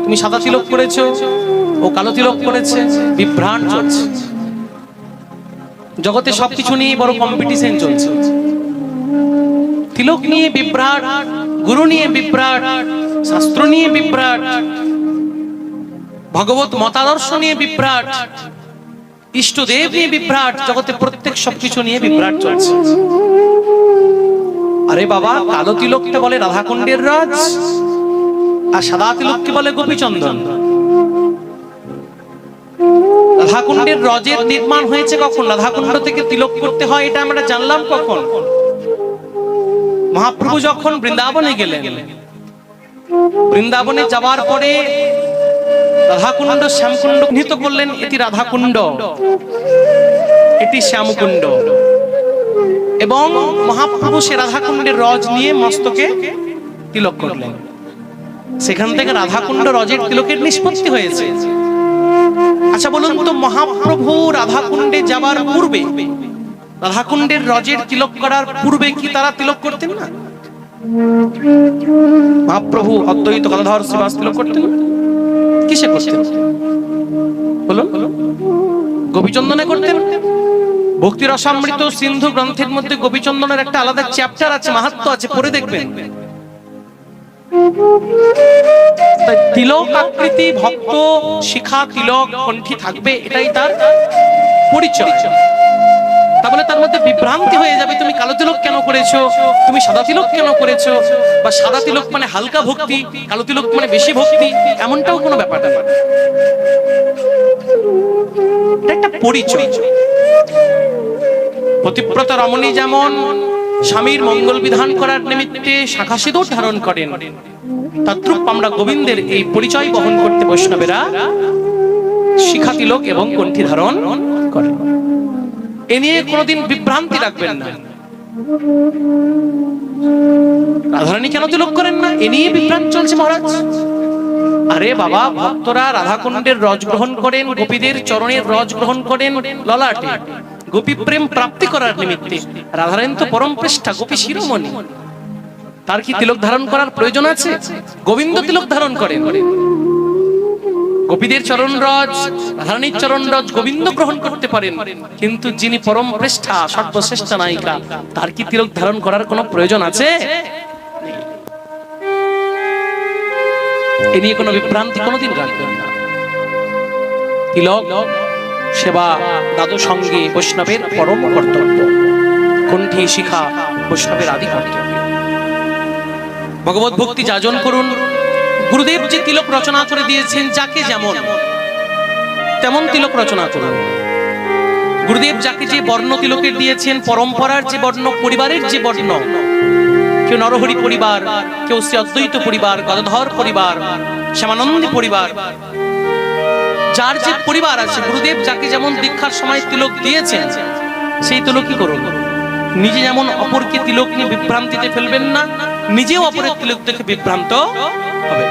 তুমি সাদা তিলক করেছো, ও কালো তিলক করেছে, বিভ্রাট চলছে। জগতে সবকিছু নিয়ে বড় কম্পিটিশন চলছে। তিলক নিয়ে বিভ্রাট, গুরু নিয়ে বিভ্রাট, শাস্ত্র নিয়ে বিভ্রাট, ভগবত মতাদর্শ নিয়ে বিভ্রাট, ইষ্টদেব নিয়ে বিভ্রাট, জগতে প্রত্যেক সবকিছু নিয়ে বিভ্রাট চলছে। আরে বাবা, কালো তিলককে বলে রাধাকুণ্ডের রাজ, আর সাদা তিলককে বলে গোপীচন্দন। রাধাকুণ্ডের রজের নির্মাণ হয়েছে কখন? রাধাকুণ্ড থেকে তিলক করতে হয় এটা আমরা জানলাম কখন? মহাপ্রভু যখন বৃন্দাবনে গেলেন, বৃন্দাবনে যাওয়ার পরে রাধাকুণ্ড শ্যামকুণ্ড চিহ্নিত করলেন, এটি রাধাকুণ্ড, এটি শ্যামকুণ্ড। এবং মহাপ্রভু সে রাধাকুণ্ডের রজ নিয়ে মস্তকে তিলক করলেন। সেখান থেকে রাধাকুণ্ড রজের তিলকের নিষ্পত্তি হয়েছে। আচ্ছা বলুন তো, মহাপ্রভু রাধাকুণ্ডে যাবার পূর্বে, রাধাকুণ্ডের রজের তিলক করার পূর্বে কি তারা তিলক করতেন না? মহাপ্রভু অদ্বৈত গদাধর শ্রীবাস তিলক করতেন না? কিসে করতেন? বলুন। গোপীচন্দনে করতেন। ভক্তি রসামৃত সিন্ধু গ্রন্থের মধ্যে গোপীচন্দনের একটা আলাদা চ্যাপ্টার আছে, মাহাত্ম্য আছে, পড়ে দেখবেন। তিলক আকৃতি ভক্ত, শিখা, তিলক, কণ্ঠী থাকবে, এটাই তার পরিচয়। তাহলে তার মধ্যে বিভ্রান্তি হয়ে যাবে, তুমি কালো তিলক কেন করেছো, তুমি সাদা তিলক কেন করেছো, বা সাদা তিলক মানে হালকা ভক্তি, কালো তিলক মানে বেশি ভক্তি, এমনটাও কোনো ব্যাপার না। এটা একটা পরিচয়। পতিব্রতা রমণী যেমন স্বামীর মঙ্গল বিধান করার নিমিত্তে শাখা সিঁদুর ধারণ করেন, তদ্রূপ আমরা গোবিন্দের এই পরিচয় বহন করতে বৈষ্ণবেরা শিখা তিলক এবং কণ্ঠী ধারণ করেন। এ নিয়ে কোনোদিন বিভ্রান্তি রাখবেন না। রাধারানী কেন তিলক করেন না, এ নিয়ে বিভ্রান্ত চলছে মহারাজ। আরে বাবা, ভক্তরা রাধাকুণ্ডের রজ গ্রহণ করেন, গোপীদের চরণের রজ গ্রহণ করেন ললাটে, গোপী প্রেম প্রাপ্তি করার নিমিত্তে। রাধারানী তো পরম পৃষ্ঠা, গোপী শিরোমণি, তার কি তিলক ধারণ করার প্রয়োজন আছে? গোবিন্দ তিলক ধারণ করেন। গোপীদের চরণ রজ, রাধারানীর চরণ রজ গোবিন্দ গ্রহণ করতে পারেন, কিন্তু যিনি পরম পৃষ্ঠা, সর্বশ্রেষ্ঠ নায়িকা, তার কি তিলক ধারণ করার কোনো প্রয়োজন আছে? এ নিয়ে কোনো বিভ্রান্তি কোনোদিন রাখবেন না। তিলক সেবা দাদু সঙ্গে বৈষ্ণবের পরম কর্তব্য, কণ্ঠী শিখা বৈষ্ণবের আদি কর্তব্য। ভগবত ভক্তি যাজন করুন। গুরুদেব যে তিলক রচনা করে দিয়েছেন, যাকে যেমন তেমন তিলক রচনা করুন। গুরুদেব যাকে যে বর্ণ তিলকের দিয়েছেন, পরম্পরার যে বর্ণ, পরিবারের যে বর্ণ, কেউ নরহরি পরিবার, কেউ শ্রী অদ্বৈত পরিবার, গদাধর পরিবার, শ্যামানন্দী পরিবার, যার যে পরিবার আছে, গুরুদেব যাকে যেমন দীক্ষার সময় তিলক দিয়েছেন, সেই তিলকই করুন। নিজে যেমন অপরকে তিলক নিয়ে বিভ্রান্তিতে ফেলবেন না, নিজেও অপরের তিলক দেখে বিভ্রান্ত হবে।